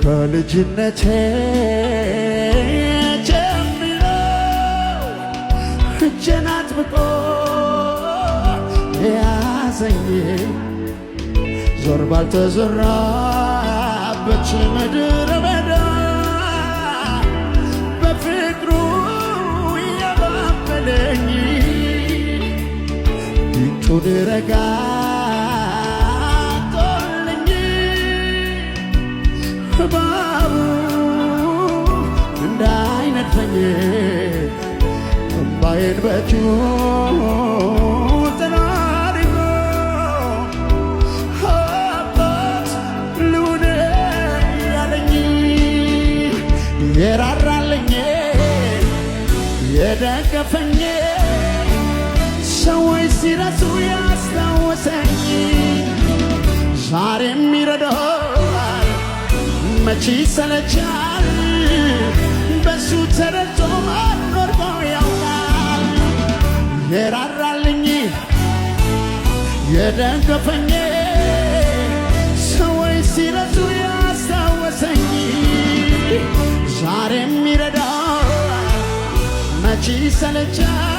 ከልጅነቴ ጀምሮ እጄን አጥብቆ ያዘኝ ዞር ባልተዘራበት ምድረ በዳ በፍቅሩ ያባበለኝ እጁን ረጋግጦልኝ እባቡ እንዳይነድፈኝ እምባዬን በእጁ ጠራርጎ አባት ልሁን ያለኝ የራራልኝ የደገፈኝ ሰዎች ሲረሱ ያስታወሰኝ ዛሬም ይረዳል መቼ ይሰለቻል በሱ ተረድቶ መኖር ያውቃል የራራልኝ የደገፈኝ ሰዎች ሲረሱ ያስታወሰኝ ዛሬም ይረዳል መቼ ይሰለቻል